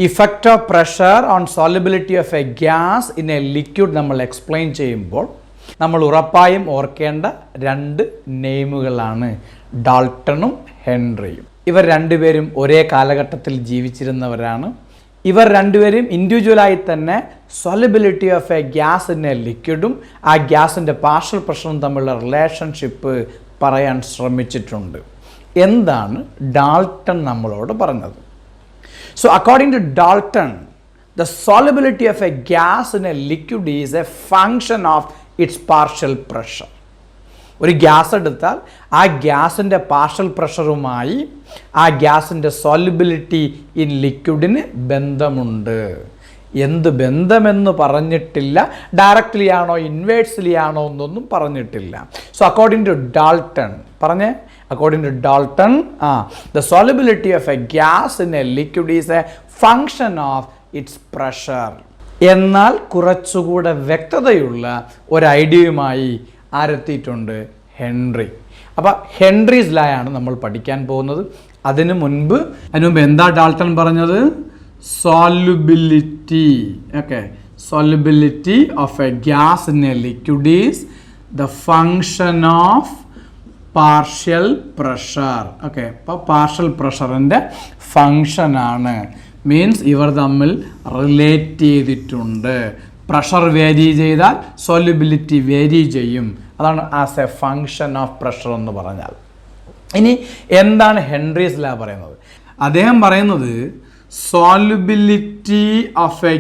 Effect of pressure on solubility of a gas in a liquid നമ്മൾ explain ചെയ്യുമ്പോൾ നമ്മൾ ഉറപ്പായും ഓർക്കേണ്ട രണ്ട് നെയിമുകളാണ് ഡാൾട്ടണും ഹെൻറിയും. ഇവർ രണ്ടുപേരും ഒരേ കാലഘട്ടത്തിൽ ജീവിച്ചിരുന്നവരാണ്. ഇവർ രണ്ടുപേരും ഇൻഡിവിജ്വലായി തന്നെ solubility of a gas in a ലിക്വിഡും ആ ഗ്യാസിൻ്റെ പാർഷ്യൽ പ്രഷറും തമ്മിലുള്ള റിലേഷൻഷിപ്പ് പറയാൻ ശ്രമിച്ചിട്ടുണ്ട്. എന്താണ് ഡാൾട്ടൺ നമ്മളോട് പറഞ്ഞത്? So according to Dalton, the solubility of a gas in a liquid is a function of its partial pressure. ഒരു ഗ്യാസ് എടുത്താൽ ആ ഗ്യാസിൻ്റെ പാർഷ്യൽ പ്രഷറുമായി ആ ഗ്യാസിൻ്റെ സോലിബിലിറ്റി ഇൻ ലിക്വിഡിന് ബന്ധമുണ്ട്. എന്ത് ബന്ധമെന്ന് പറഞ്ഞിട്ടില്ല. ഡയറക്റ്റ്ലി ആണോ ഇൻവേഴ്സ്ലി ആണോ എന്നൊന്നും പറഞ്ഞിട്ടില്ല. സോ അക്കോർഡിംഗ് ടു ഡാൾട്ടൺ പറഞ്ഞേ, according to Dalton, the solubility of a gas in a liquid is a function of its pressure. എന്നാൽ കുറച്ചുകൂടെ വ്യക്തതയുള്ള ഒരു ഐഡിയയുമായി ആരെത്തിയിട്ടുണ്ട്? ഹെൻറി. അപ്പോൾ ഹെൻറീസ് ലോ ആണ് നമ്മൾ പഠിക്കാൻ പോകുന്നത്. അതിനു മുൻപ് എന്താ ഡാൾട്ടൺ പറഞ്ഞത്? Solubility. Okay, solubility of a gas in a liquid is the function of partial pressure. Okay, അപ്പോൾ പാർഷ്യൽ പ്രഷറിൻ്റെ ഫങ്ഷനാണ്. മീൻസ് ഇവർ തമ്മിൽ റിലേറ്റ് ചെയ്തിട്ടുണ്ട്. പ്രഷർ വേരി ചെയ്താൽ സോലിബിലിറ്റി വേരി ചെയ്യും. അതാണ് as A function of pressure എന്ന് പറഞ്ഞാൽ. ഇനി എന്താണ് ഹെൻറീസ് ലോ പറയുന്നത്? അദ്ദേഹം പറയുന്നത് solubility of a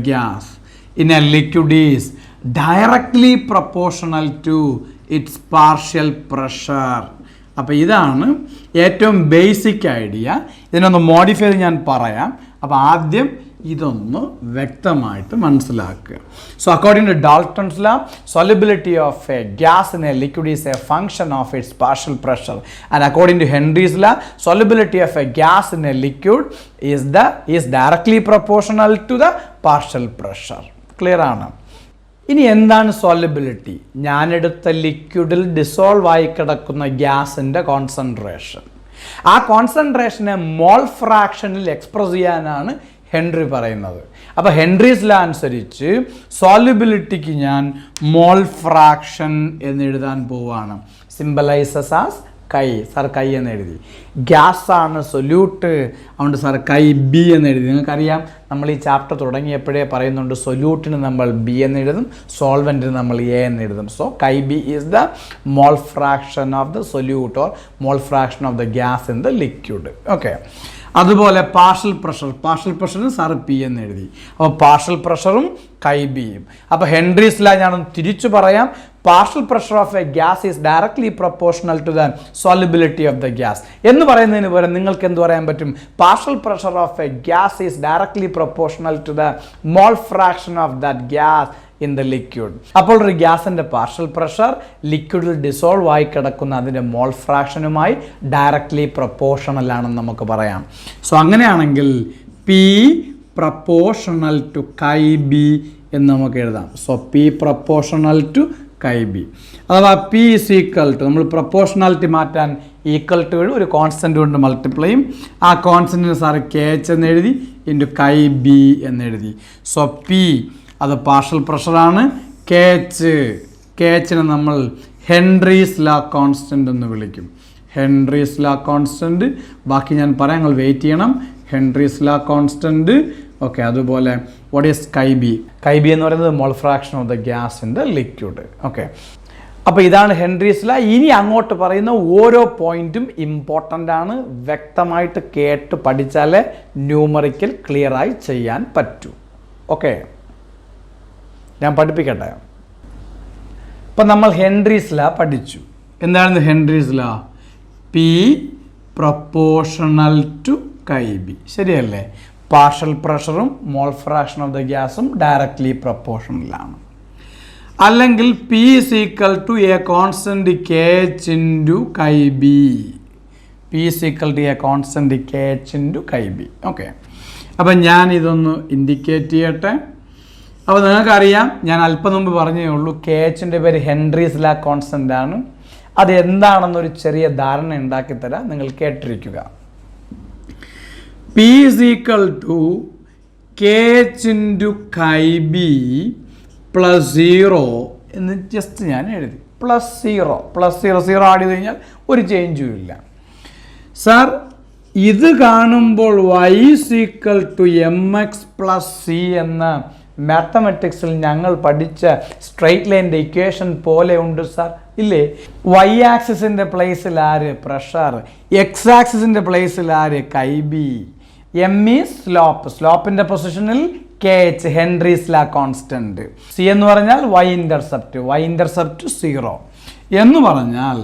gas in a liquid is directly proportional to its partial pressure. അപ്പോൾ ഇതാണ് ഏറ്റവും ബേസിക് ഐഡിയ. ഇതിനൊന്ന് മോഡിഫൈ ചെയ്ത് ഞാൻ പറയാം. അപ്പോൾ ആദ്യം ഇതൊന്ന് വ്യക്തമായിട്ട് മനസ്സിലാക്കുക. So according to Dalton's law, solubility of a gas in a liquid is a function of its partial pressure, and according to Henry's law, solubility of a gas in a liquid is directly proportional to the partial pressure. Clear ആണ്? ഇനി എന്താണ് solubility? ഞാനെടുത്ത ലിക്വിഡിൽ dissolve ആയി കിടക്കുന്ന ഗ്യാസിൻ്റെ concentration. ആ കോൺസെൻട്രേഷനെ മോൾ ഫ്രാക്ഷനിൽ express ചെയ്യാനാണ് Henry പറയുന്നത്. അപ്പോൾ ഹെൻറീസ് ലോ അനുസരിച്ച് സോലിബിലിറ്റിക്ക് ഞാൻ മോൾ ഫ്രാക്ഷൻ എന്നെഴുതാൻ പോവുകയാണ്. സിംബലൈസസ് ആസ് കൈ. സാർ കൈ എന്ന് എഴുതി. ഗ്യാസാണ് സൊല്യൂട്ട്, അതുകൊണ്ട് സാർ കൈ ബി എന്ന് എഴുതി. നിങ്ങൾക്കറിയാം, നമ്മൾ ഈ ചാപ്റ്റർ തുടങ്ങിയപ്പോഴേ പറയുന്നുണ്ട് സൊല്യൂട്ടിന് നമ്മൾ ബി എന്ന് എഴുതും, സോൾവെൻറ്റിന് നമ്മൾ എ എന്ന് എഴുതും. So chi B is the mole fraction of the solute or mall fraction of the gas in the liquid. Okay, അതുപോലെ പാർഷ്യൽ പ്രഷറിന് സാറ് പി എന്ന് എഴുതി. അപ്പോൾ പാർഷ്യൽ പ്രഷറും കൈ ബിയും. അപ്പോൾ ഹെൻറീസ് ലോ ഞാനൊന്ന് തിരിച്ചു പറയാം. Partial pressure of a gas is directly proportional to the solubility of the gas എന്ന് പറയുന്നതിന് പകരം നിങ്ങൾക്ക് എന്ത് പറയാൻ പറ്റും? Partial pressure of a gas is directly proportional to the mole fraction of that gas in the liquid. അപ്പോൾ ഒരു ഗ്യാസിൻ്റെ പാർഷ്യൽ പ്രഷർ ലിക്വിഡിൽ ഡിസോൾവ് ആയി കിടക്കുന്ന അതിൻ്റെ മോൾ ഫ്രാക്ഷനുമായി ഡയറക്ട്ലി പ്രൊപ്പോർഷണൽ ആണെന്ന് നമുക്ക് പറയാം. സോ അങ്ങനെയാണെങ്കിൽ P proportional to chi B എന്ന് നമുക്ക് എഴുതാം. So P proportional to chi B, അഥവാ പി ഇസ് ഈക്വൽ ടു, നമ്മൾ പ്രൊപ്പോർഷണാലിറ്റി മാറ്റാൻ ഈക്വൽ ടു ഒരു കോൺസ്റ്റൻറ്റ് കൊണ്ട് മൾട്ടിപ്ലൈ ചെയ്യും. ആ കോൺസ്റ്റൻറ്റിന് സാറ് കെ എച്ച് എന്ന് എഴുതി ഇൻറ്റു കൈ ബി എന്ന് എഴുതി. സോ പി അത് പാർഷ്യൽ പ്രഷറാണ്. കെ എച്ചിനെ നമ്മൾ ഹെൻറീസ് ലോ കോൺസ്റ്റൻ്റ് എന്ന് വിളിക്കും. ഹെൻറീസ് ലോ കോൺസ്റ്റൻറ്റ് ബാക്കി ഞാൻ പറയാം, നിങ്ങൾ വെയിറ്റ് ചെയ്യണം. Henry's law constant. ഓക്കെ, അതുപോലെ വാട്ട് ഈസ് കൈ ബി എന്ന് പറയുന്നത് മോൾ fraction of the gas in the liquid. Okay, അപ്പോൾ ഇതാണ് ഹെൻറീസ് ലോ. ഇനി അങ്ങോട്ട് പറയുന്ന ഓരോ പോയിന്റും ഇമ്പോർട്ടൻ്റ് ആണ്. വ്യക്തമായിട്ട് കേട്ട് പഠിച്ചാലേ ന്യൂമറിക്കൽ ക്ലിയറായി ചെയ്യാൻ പറ്റൂ. ഓക്കെ, ഞാൻ പഠിപ്പിക്കട്ടെ. ഇപ്പം നമ്മൾ ഹെൻറീസ് ലോ പഠിച്ചു. എന്താണ് Henry's law? P proportional to chi B, ശരിയല്ലേ? പാർഷ്യൽ പ്രഷറും മോൾ ഫ്രാക്ഷൻ ഓഫ് ദ ഗ്യാസും ഡയറക്ട്ലി പ്രൊപ്പോർഷണലാണ്. അല്ലെങ്കിൽ P is equal to a constant K H into chi B. P is equal to a constant K H into chi B. Okay, അപ്പം ഞാൻ ഇതൊന്ന് indicate ചെയ്യട്ടെ. അപ്പോൾ നിങ്ങൾക്കറിയാം, ഞാൻ അല്പം മുമ്പ് പറഞ്ഞേ ഉള്ളൂ, കെ എച്ചിൻ്റെ പേര് ഹെൻറീസ് ലോ കോൺസ്റ്റൻ്റ് ആണ്. അത് എന്താണെന്നൊരു ചെറിയ ധാരണ ഉണ്ടാക്കിത്തരാം, നിങ്ങൾ കേട്ടിരിക്കുക. P is equal to KH into chi B plus 0 എന്ന് ജസ്റ്റ് ഞാൻ എഴുതി. പ്ലസ് സീറോ ആഡ് ചെയ്ത് കഴിഞ്ഞാൽ ഒരു ചേഞ്ചും ഇല്ല. സാർ ഇത് കാണുമ്പോൾ y is equal to mx plus C എന്ന മാത്തമെറ്റിക്സിൽ ഞങ്ങൾ പഠിച്ച സ്ട്രെയിറ്റ് ലൈൻ്റെ ഇക്വേഷൻ പോലെ ഉണ്ട് സാർ, ഇല്ലേ? y ആക്സിസിൻ്റെ പ്ലേസിൽ ആര്? പ്രഷർ. എക്സ് ആക്സിസിൻ്റെ പ്ലേസിൽ ആര്? Chi B. എം ഈസ് സ്ലോപ്പിൻ്റെ പൊസിഷനിൽ KH Henry's law constant. C എന്ന് പറഞ്ഞാൽ y ഇന്റർസെപ്റ്റ് 0 എന്ന് പറഞ്ഞാൽ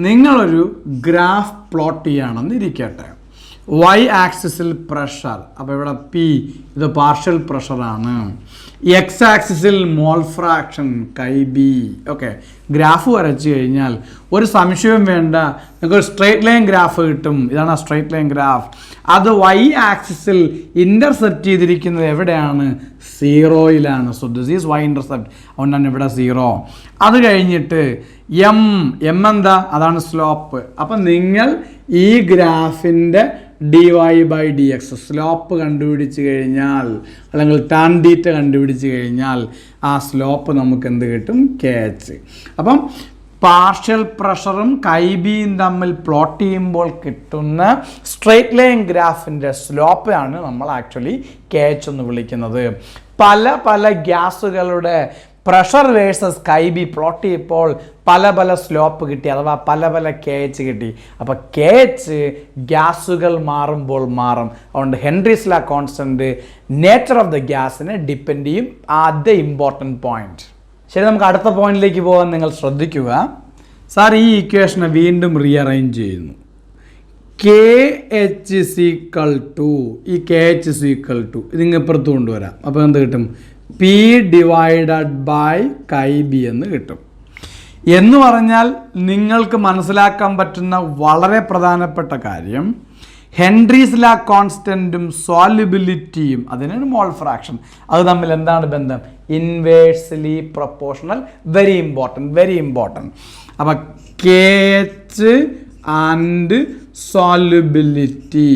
നിങ്ങളൊരു ഗ്രാഫ് പ്ലോട്ട് ചെയ്യുകയാണെന്ന് ഇരിക്കട്ടെ. y ആക്സിസിൽ പ്രഷർ, അപ്പോൾ ഇവിടെ P ഇത് പാർഷ്യൽ പ്രഷറാണ്. എക്സ് ആക്സിസിൽ മോൾ ഫ്രാക്ഷൻ കൈ ബി. ഓക്കെ, ഗ്രാഫ് വരച്ചു കഴിഞ്ഞാൽ ഒരു സംശയവും വേണ്ട, നിങ്ങൾക്ക് ഒരു സ്ട്രെയിറ്റ് ലൈൻ ഗ്രാഫ് കിട്ടും. ഇതാണ് ആ സ്ട്രെയിറ്റ് ലൈൻ ഗ്രാഫ്. അത് y ആക്സിസിൽ ഇൻ്റർസെപ്റ്റ് ചെയ്തിരിക്കുന്നത് എവിടെയാണ്? 0യിലാണ്. So this is y intercept, അതുകൊണ്ടാണ് ഇവിടെ 0. അത് കഴിഞ്ഞിട്ട് എം എന്താ? അതാണ് സ്ലോപ്പ്. അപ്പം നിങ്ങൾ ഈ ഗ്രാഫിൻ്റെ dy/dx സ്ലോപ്പ് കണ്ടുപിടിച്ച് കഴിഞ്ഞാൽ, അല്ലെങ്കിൽ ടാൻ തീറ്റ കണ്ടുപിടിച്ച് കഴിഞ്ഞാൽ ആ സ്ലോപ്പ് നമുക്ക് എന്ത് കിട്ടും? KH. അപ്പം പാർഷ്യൽ പ്രഷറും കൈ ബിയും തമ്മിൽ പ്ലോട്ട് ചെയ്യുമ്പോൾ കിട്ടുന്ന സ്ട്രെയിറ്റ് ലൈൻ ഗ്രാഫിൻ്റെ സ്ലോപ്പാണ് നമ്മൾ ആക്ച്വലി KH എന്ന് വിളിക്കുന്നത്. പല ഗ്യാസുകളുടെ pressure versus chi B plot ചെയ്യപ്പോൾ പല സ്ലോപ്പ് കിട്ടി, അഥവാ പല KH കിട്ടി. അപ്പോൾ KH ഗ്യാസുകൾ മാറുമ്പോൾ മാറും. അതുകൊണ്ട് Henry's law constant nature of the ഗ്യാസിനെ ഡിപ്പെൻഡ് ചെയ്യും. ആദ്യ ഇമ്പോർട്ടൻറ്റ് പോയിന്റ്. ശരി, നമുക്ക് അടുത്ത പോയിന്റിലേക്ക് പോകാൻ നിങ്ങൾ ശ്രദ്ധിക്കുക. സാർ ഈ ഇക്വേഷനെ വീണ്ടും റീഅറേഞ്ച് ചെയ്യുന്നു. KH is equal to, ഈ KH is equal to ഇതിങ്ങ് ഇപ്പുറത്ത് കൊണ്ടുവരാം. അപ്പോൾ എന്ത് കിട്ടും? P divided by chi B എന്ന് കിട്ടും. എന്ന് പറഞ്ഞാൽ നിങ്ങൾക്ക് മനസ്സിലാക്കാൻ പറ്റുന്ന വളരെ പ്രധാനപ്പെട്ട കാര്യം, ഹെൻറീസ് ലാ കോൺസ്റ്റൻറ്റും സോല്യുബിലിറ്റിയും, അതിനാണ് മോൾ ഫ്രാക്ഷൻ, അത് തമ്മിൽ എന്താണ് ബന്ധം? Inversely proportional. Very important. അപ്പം KH ആൻഡ് സോല്യുബിലിറ്റി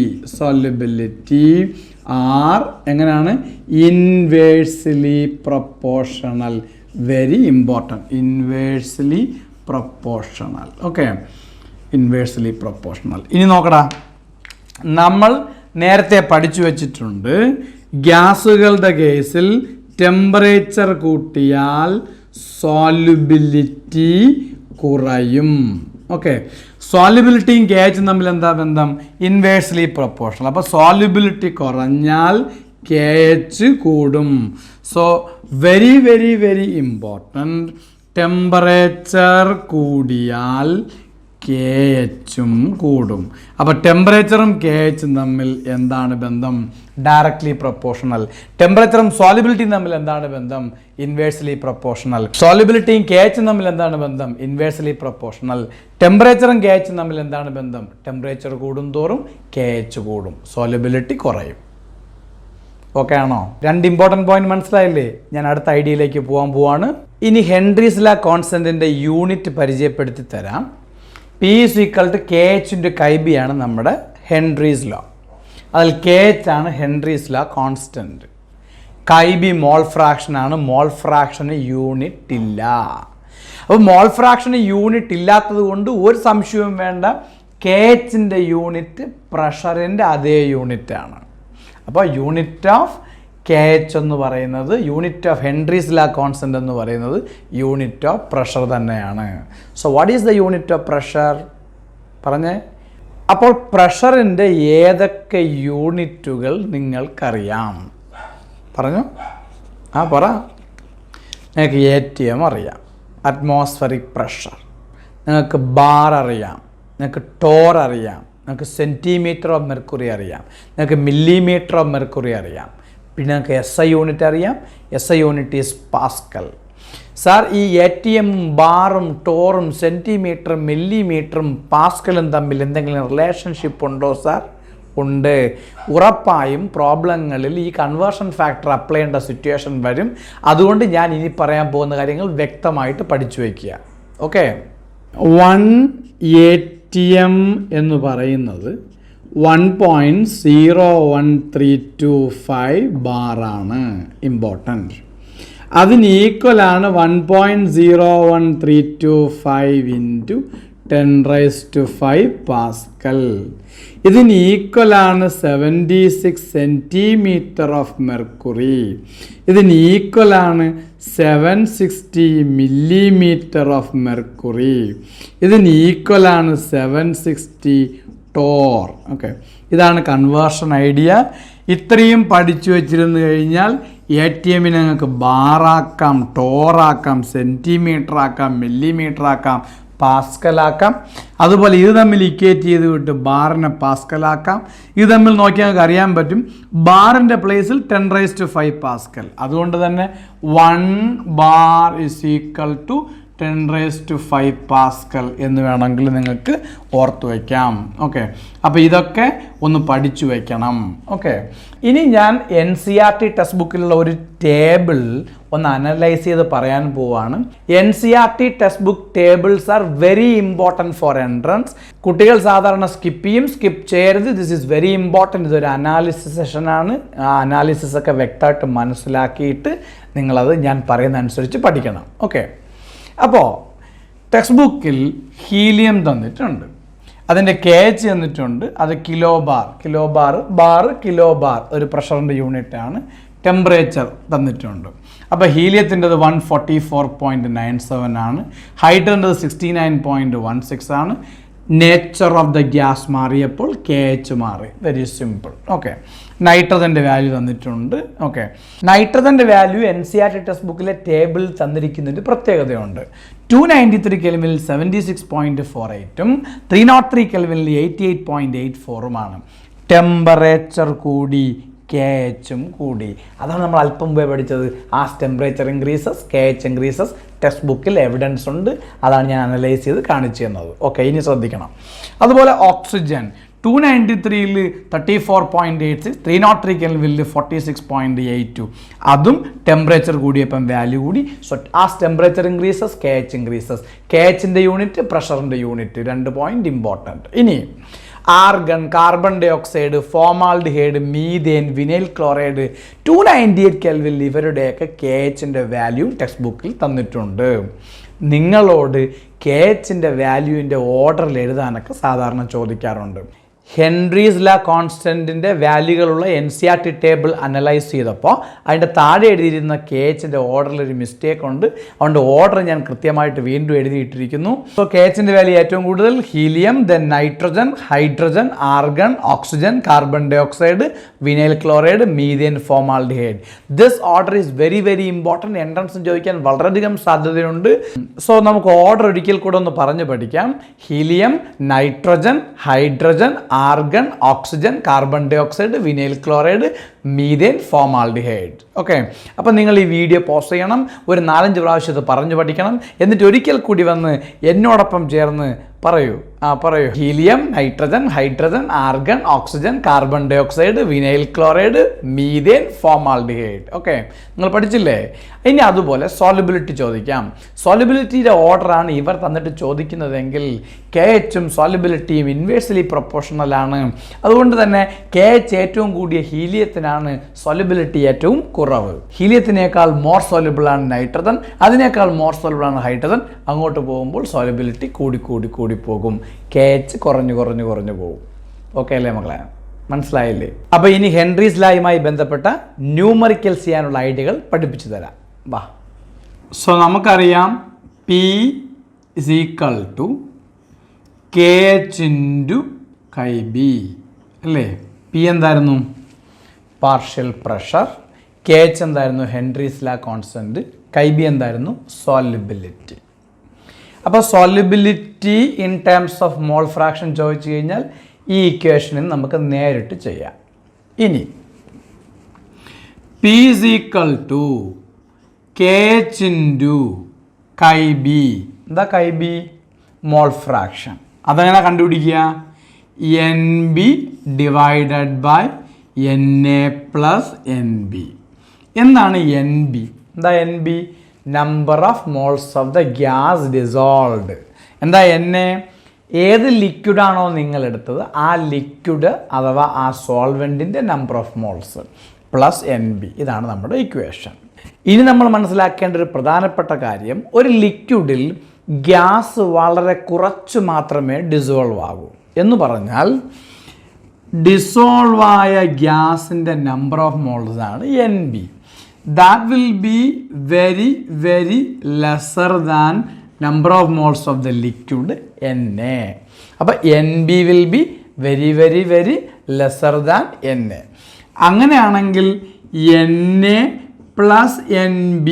ആർ എങ്ങനെയാണ്? Inversely proportional. Very important. Inversely proportional. Okay, inversely proportional. ഇനി നോക്കടാ, നമ്മൾ നേരത്തെ പഠിച്ചു വച്ചിട്ടുണ്ട്, ഗ്യാസുകളുടെ കേസിൽ ടെമ്പറേച്ചർ കൂട്ടിയാൽ സോല്യുബിലിറ്റി കുറയും. ഓക്കെ, സോല്യുബിലിറ്റിയും KH തമ്മിൽ എന്താ ബന്ധം? Inversely proportional. അപ്പോൾ സോല്യുബിലിറ്റി കുറഞ്ഞാൽ KH കൂടും. So very important. ടെമ്പറേച്ചർ കൂടിയാൽ KHും കൂടും. അപ്പോൾ ടെമ്പറേച്ചറും KHും തമ്മിൽ എന്താണ് ബന്ധം? Directly proportional. ടെമ്പറേച്ചറും സോല്യുബിലിറ്റിയും തമ്മിൽ എന്താണ് ബന്ധം? Inversely proportional. സോല്യുബിലിറ്റിയും KHും തമ്മിൽ എന്താണ് ബന്ധം? Inversely proportional. ടെമ്പറേച്ചറും KHും തമ്മിൽ എന്താണ് ബന്ധം? ടെമ്പറേച്ചർ കൂടുന്തോറും KH കൂടും, സോല്യുബിലിറ്റി കുറയും. ഓക്കെ ആണോ? രണ്ട് ഇമ്പോർട്ടൻറ്റ് പോയിന്റ് മനസ്സിലായില്ലേ? ഞാൻ അടുത്ത ഐഡിയയിലേക്ക് പോവാണ്. ഇനി ഹെൻറീസ് ലാ കോൺസ്റ്റന്റിന്റെ യൂണിറ്റ് പരിചയപ്പെടുത്തി തരാം. P is equal to KH into chi B ആണ് നമ്മുടെ ഹെൻറീസ് ലോ. അതിൽ KH ആണ് Henry's law constant. Chi B mole fraction ആണ്. മോൾ ഫ്രാക്ഷന് യൂണിറ്റ് ഇല്ല. അപ്പോൾ മോൾ ഫ്രാക്ഷന് യൂണിറ്റ് ഇല്ലാത്തത് കൊണ്ട് ഒരു സംശയവും വേണ്ട, KHൻ്റെ യൂണിറ്റ് പ്രഷറിൻ്റെ അതേ യൂണിറ്റ് ആണ്. അപ്പോൾ യൂണിറ്റ് ഓഫ് KH എന്ന് പറയുന്നത്, unit of Henry's law constant എന്ന് പറയുന്നത് യൂണിറ്റ് ഓഫ് പ്രഷർ തന്നെയാണ്. So what is the unit of pressure? പറഞ്ഞേ. അപ്പോൾ പ്രഷറിൻ്റെ ഏതൊക്കെ യൂണിറ്റുകൾ നിങ്ങൾക്കറിയാം? പറഞ്ഞു. പറ. നിങ്ങൾക്ക് ATM അറിയാം, അറ്റ്മോസ്ഫറിക് പ്രഷർ. നിങ്ങൾക്ക് ബാർ അറിയാം, നിങ്ങൾക്ക് ടോർ അറിയാം, നിങ്ങൾക്ക് സെൻറ്റിമീറ്റർ ഓഫ് മെർക്കുറി അറിയാം, നിങ്ങൾക്ക് മില്ലിമീറ്റർ ഓഫ് മെർക്കുറി അറിയാം. പിന്നെ നിങ്ങൾക്ക് SI യൂണിറ്റ് അറിയാം. SI unit is Pascal. Sir, ഈ ATM ബാറും ടോറും സെൻറ്റിമീറ്ററും മില്ലിമീറ്ററും പാസ്കലും തമ്മിൽ എന്തെങ്കിലും റിലേഷൻഷിപ്പ് ഉണ്ടോ സാർ? ഉണ്ട്. ഉറപ്പായും പ്രോബ്ലങ്ങളിൽ ഈ കൺവേർഷൻ ഫാക്ടർ അപ്ലൈ ചെയ്യേണ്ട സിറ്റുവേഷൻ വരും. അതുകൊണ്ട് ഞാൻ ഇനി പറയാൻ പോകുന്ന കാര്യങ്ങൾ വ്യക്തമായിട്ട് പഠിച്ചു വയ്ക്കുക. ഓക്കെ, 1 ATM എന്ന് പറയുന്നത് 1.0135 ബാറാണ് ഇമ്പോർട്ടൻറ്റ്. അതിന് ഈക്വലാണ് 1.0135 ഇൻറ്റു 10⁵ പാസ്കൽ. ഇതിന് ഈക്വലാണ് 76 സെൻറ്റിമീറ്റർ ഓഫ് മെർക്കുറി. ഇതിന് ഈക്വലാണ് 760 മില്ലിമീറ്റർ ഓഫ് മെർക്കുറി. ഇതിന് ഈക്വലാണ് 760 ടോർ. ഓക്കെ, ഇതാണ് കൺവേർഷൻ ഐഡിയ. ഇത്രയും പഠിച്ചു വെച്ചിരുന്നു കഴിഞ്ഞാൽ ATM നിങ്ങൾക്ക് ബാറാക്കാം, ടോറാക്കാം, സെൻറ്റിമീറ്റർ ആക്കാം, മില്ലിമീറ്റർ ആക്കാം, പാസ്കലാക്കാം. അതുപോലെ ഇത് തമ്മിൽ ഇക്വേറ്റ് ചെയ്ത് വിട്ട് ബാറിനെ പാസ്കലാക്കാം. ഇത് തമ്മിൽ നോക്കിയാൽ നിങ്ങൾക്ക് അറിയാൻ പറ്റും ബാറിൻ്റെ പ്ലേസിൽ 10⁵ പാസ്കൽ. അതുകൊണ്ട് തന്നെ 1 bar is equal to 10⁵ pascal എന്ന് വേണമെങ്കിൽ നിങ്ങൾക്ക് ഓർത്ത് വയ്ക്കാം. ഓക്കെ, അപ്പോൾ ഇതൊക്കെ ഒന്ന് പഠിച്ചു വയ്ക്കണം. ഓക്കെ, ഇനി ഞാൻ NCERT ടെക്സ്റ്റ് ബുക്കിലുള്ള ഒരു ടേബിൾ ഒന്ന് അനലൈസ് ചെയ്ത് പറയാൻ പോവാണ്. NCERT text book tables are very important for entrance. കുട്ടികൾ സാധാരണ സ്കിപ്പ് ചെയ്യരുത്. This is very important. ഇതൊരു അനാലിസിസ് സെഷനാണ്. ആ അനാലിസിസ് ഒക്കെ വ്യക്തമായിട്ട് മനസ്സിലാക്കിയിട്ട് നിങ്ങളത് ഞാൻ പറയുന്ന അനുസരിച്ച് പഠിക്കണം. ഓക്കെ, അപ്പോൾ ടെക്സ്റ്റ് ബുക്കിൽ ഹീലിയം തന്നിട്ടുണ്ട്, അതിൻ്റെ KH തന്നിട്ടുണ്ട്, അത് കിലോ ബാർ ഒരു പ്രഷറിൻ്റെ യൂണിറ്റാണ്. ടെമ്പറേച്ചർ തന്നിട്ടുണ്ട്. അപ്പോൾ ഹീലിയത്തിൻ്റെത് 144.97 ആണ്. ഹൈഡ്രൻ്റെത് 69.16 ആണ്. നേച്ചർ ഓഫ് ദ ഗ്യാസ് മാറിയപ്പോൾ KH മാറി. Very simple. ഓക്കെ, നൈട്രജൻ്റെ വാല്യൂ തന്നിട്ടുണ്ട്. ഓക്കെ, നൈട്രജൻ്റെ വാല്യൂ NCERT ടെക്സ്റ്റ് ബുക്കിലെ ടേബിൾ തന്നിരിക്കുന്നതിൻ്റെ പ്രത്യേകതയുണ്ട്. 293 കെൽവിനിൽ 76.48ഉം 303 കെൽവിനിൽ 88.84ഉമാണ്. ടെമ്പറേച്ചർ കൂടി, KHും കൂടി. അതാണ് നമ്മൾ അല്പം മുമ്പേ പഠിച്ചത്. As temperature increases KH increases. Text ബുക്കിൽ എവിഡൻസ് ഉണ്ട്, അതാണ് ഞാൻ അനലൈസ് ചെയ്ത് കാണിച്ചു തന്നത്. ഓക്കെ, ഇനി ശ്രദ്ധിക്കണം. അതുപോലെ ഓക്സിജൻ 293ൽ 34.86, 303 കെൽവിനിൽ 46.82. അതും ടെമ്പറേച്ചർ കൂടിയപ്പം വാല്യൂ കൂടി. So as temperature increases KH increases. KHൻ്റെ യൂണിറ്റ്, പ്രഷറിൻ്റെ യൂണിറ്റ്, 2 പോയിന്റ് ഇമ്പോർട്ടൻറ്റ്. ഇനി argon, carbon dioxide, formaldehyde, methane, vinyl chloride 298 കെൽവിനിൽ ഇവരുടെയൊക്കെ KHൻ്റെ വാല്യൂ ടെക്സ്റ്റ് ബുക്കിൽ തന്നിട്ടുണ്ട്. നിങ്ങളോട് KHൻ്റെ വാല്യൂവിൻ്റെ ഓർഡറിൽ എഴുതാനൊക്കെ സാധാരണ ചോദിക്കാറുണ്ട്. ഹെൻറീസ് ലാ കോൺസ്റ്റൻറ്റിൻ്റെ വാല്യൂകളുള്ള NCERT ടേബിൾ അനലൈസ് ചെയ്തപ്പോൾ അതിൻ്റെ താഴെ എഴുതിയിരുന്ന KHൻ്റെ ഓർഡറിലൊരു മിസ്റ്റേക്ക് ഉണ്ട്. അതുകൊണ്ട് ഓർഡർ ഞാൻ കൃത്യമായിട്ട് വീണ്ടും എഴുതിയിട്ടിരിക്കുന്നു. സോ KHൻ്റെ വാല്യൂ ഏറ്റവും കൂടുതൽ helium, then nitrogen, hydrogen, argon, oxygen, carbon dioxide, vinyl chloride, methane, formaldehyde. This order is very important. Entrance ചോദിക്കാൻ വളരെയധികം സാധ്യതയുണ്ട്. സോ നമുക്ക് ഓർഡർ ഒരിക്കൽ കൂടെ ഒന്ന് പറഞ്ഞു പഠിക്കാം. Helium, nitrogen, hydrogen, argon, oxygen, carbon dioxide, vinyl chloride, methane, formaldehyde. Okay, അപ്പോൾ നിങ്ങൾ ഈ വീഡിയോ പോസ്റ്റ് ചെയ്യണം, ഒരു 4-5 പ്രാവശ്യം ഇത് പറഞ്ഞു പഠിക്കണം. എന്നിട്ട് ഒരിക്കൽ കൂടി വന്ന് എന്നോടൊപ്പം ചേർന്ന് പറയൂ. Helium, nitrogen, hydrogen, argon, oxygen, carbon dioxide, vinyl chloride, methane, formaldehyde. Okay, നിങ്ങൾ പഠിച്ചില്ലേ? ഇനി അതുപോലെ സോളിബിലിറ്റി ചോദിക്കാം. സോളിബിലിറ്റിയുടെ ഓർഡറാണ് ഇവർ തന്നിട്ട് ചോദിക്കുന്നതെങ്കിൽ KHും സോളിബിലിറ്റിയും ഇൻവേഴ്സ്ലി പ്രൊപ്പോർഷണൽ ആണ്. അതുകൊണ്ട് തന്നെ KH ഏറ്റവും കൂടിയ ഹീലിയത്തിനാണ്, സോളിബിലിറ്റി ഏറ്റവും കുറവ്. ഹീലിയത്തിനേക്കാൾ മോർ സോളിബിൾ ആണ് നൈട്രജൻ, അതിനേക്കാൾ മോർ സോളിബിൾ ആണ് ഹൈഡ്രജൻ. അങ്ങോട്ട് പോകുമ്പോൾ സോളിബിലിറ്റി കൂടി പോകും. KH കുറഞ്ഞു പോകും. ഓക്കെ അല്ലേ മക്കളെ? മനസ്സിലായില്ലേ? അപ്പോൾ ഇനി ഹെൻറീസ് ലായുമായി ബന്ധപ്പെട്ട ന്യൂമറിക്കൽസ് ചെയ്യാനുള്ള ഐഡിയകൾ പഠിപ്പിച്ചു തരാം. വാ. സോ നമുക്കറിയാം P is equal to KH into Kb അല്ലേ? P എന്തായിരുന്നു? Partial pressure. KH എന്തായിരുന്നു? ഹെൻറീസ് ലാ കോൺസ്റ്റൻറ്റ്. Kb എന്തായിരുന്നു? സോലിബിലിറ്റി. അപ്പോൾ solubility in terms of mole fraction ചോദിച്ചു കഴിഞ്ഞാൽ ഈ ഇക്വേഷനിൽ നമുക്ക് നേരിട്ട് ചെയ്യാം. ഇനി P is equal to KH into Kb. എന്താ Kb? Mole fraction. അതെങ്ങനെ കണ്ടുപിടിക്കുക? NB divided by NA plus NB. എന്താണ് NB? എന്താ NB? Number of moles of the gas dissolved. എന്താ NA? ഏത് ലിക്വിഡാണോ നിങ്ങൾ എടുത്തത് ആ ലിക്വിഡ് അഥവാ ആ സോൾവെൻറ്റിൻ്റെ number of moles plus NB. ഇതാണ് നമ്മുടെ ഇക്വേഷൻ. ഇനി നമ്മൾ മനസ്സിലാക്കേണ്ട ഒരു പ്രധാനപ്പെട്ട കാര്യം, ഒരു ലിക്വിഡിൽ ഗ്യാസ് വളരെ കുറച്ച് മാത്രമേ ഡിസോൾവ് ആകൂ. എന്ന് പറഞ്ഞാൽ ഡിസോൾവ് ആയ ഗ്യാസിൻ്റെ നമ്പർ ഓഫ് മോൾസ് ആണ് NB. That will be very very lesser than number of moles of the liquid Na. അപ്പോൾ NB will be very very very lesser than Na. അങ്ങനെയാണെങ്കിൽ Na plus NB,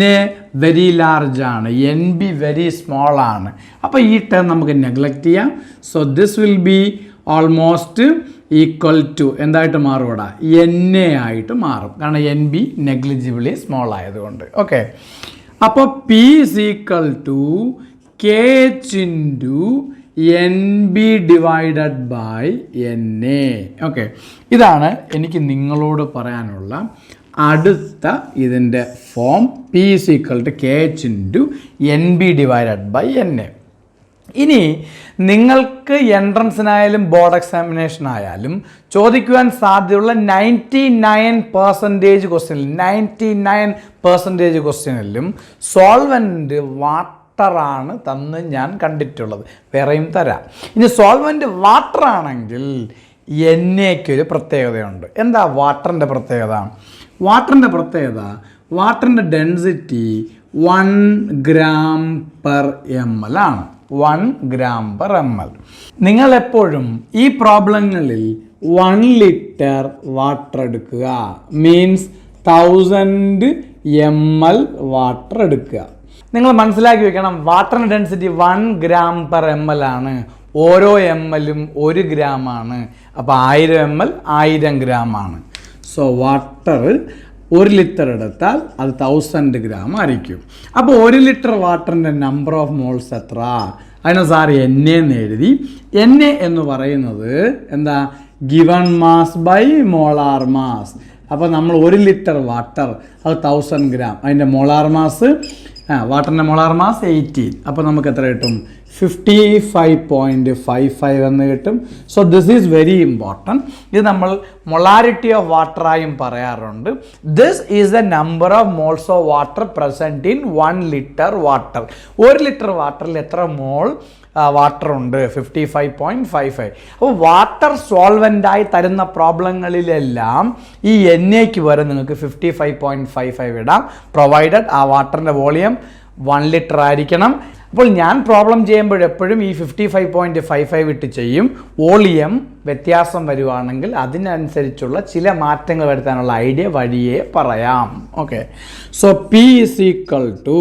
Na very large ആണ്, NB very small ആണ്. അപ്പോൾ ഈ term നമുക്ക് neglect ചെയ്യാം. So this will be almost equal to എന്തായിട്ട് മാറും ഇവിടെ? Na ആയിട്ട് മാറും. കാരണം NB നെഗ്ലിജിബിളി സ്മോൾ ആയതുകൊണ്ട്. ഓക്കെ, അപ്പോൾ P is equal to KH into NB divided by Na. Okay, ഇതാണ് എനിക്ക് നിങ്ങളോട് പറയാനുള്ള അടുത്ത ഇതിൻ്റെ form. P is equal to KH into NB divided by Na. ഇനി നിങ്ങൾക്ക് എൻട്രൻസിനായാലും ബോർഡ് എക്സാമിനേഷൻ ആയാലും ചോദിക്കുവാൻ സാധ്യതയുള്ള 99% ക്വസ്റ്റ്യനിലും സോൾവെൻറ്റ് വാട്ടറാണ് തന്ന് ഞാൻ കണ്ടിട്ടുള്ളത്. വേറെയും തരാം. ഇനി സോൾവെൻറ്റ് വാട്ടർ ആണെങ്കിൽ എന്നേക്കൊരു പ്രത്യേകതയുണ്ട്. എന്താ വാട്ടറിൻ്റെ പ്രത്യേകത? വാട്ടറിൻ്റെ ഡെൻസിറ്റി 1 gram per ml ആണ്. 1 gram per ml. നിങ്ങളെപ്പോഴും ഈ പ്രോബ്ലങ്ങളിൽ 1 liter വാട്ടർ എടുക്കുക, മീൻസ് 1000 ml വാട്ടർ എടുക്കുക. നിങ്ങൾ മനസ്സിലാക്കി വെക്കണം, വാട്ടറിൻ്റെ ഡെൻസിറ്റി 1 gram per ml ആണ്. ഓരോ mlഉം 1 gram ആണ്. അപ്പോൾ 1000 ml 1000 gram ആണ്. സോ വാട്ടർ 1 ലിറ്റർ എടുത്താൽ അത് 1000 gram ആയിരിക്കും. അപ്പോൾ 1 ലിറ്റർ വാട്ടറിൻ്റെ നമ്പർ ഓഫ് മോൾസ് എത്ര? അതിന് സാറ് Na എന്ന് എഴുതി. Na എന്ന് പറയുന്നത് എന്താ? Given mass by molar mass. അപ്പോൾ നമ്മൾ 1 ലിറ്റർ വാട്ടർ അത് 1000 gram, അതിൻ്റെ മോളാർ മാസ് വാട്ടറിൻ്റെ മോളാർ മാസ് 18. അപ്പോൾ നമുക്ക് എത്ര കിട്ടും? 55.55 എന്ന് കിട്ടും. So this is very important. ഇത് നമ്മൾ മൊളാരിറ്റി ഓഫ് വാട്ടറായും പറയാറുണ്ട്. This is the number of moles of water present in 1 litre water. 1 litre വാട്ടറിൽ എത്ര മോൾ വാട്ടർ ഉണ്ട്? 55.55. അപ്പോൾ വാട്ടർ സോൾവെൻ്റായി തരുന്ന പ്രോബ്ലങ്ങളിലെല്ലാം ഈ എന്നേക്ക് വരെ നിങ്ങൾക്ക് 55.55 ഇടാം, പ്രൊവൈഡഡ് ആ വാട്ടറിൻ്റെ വോളിയം 1 ലിറ്റർ ആയിരിക്കണം. അപ്പോൾ ഞാൻ പ്രോബ്ലം ചെയ്യുമ്പോഴെപ്പോഴും ഈ 55.55 ഇട്ട് ചെയ്യും. വോളിയം വ്യത്യാസം വരുവാണെങ്കിൽ അതിനനുസരിച്ചുള്ള ചില മാറ്റങ്ങൾ വരുത്താനുള്ള ഐഡിയ വഴിയേ പറയാം. Okay, so P is equal to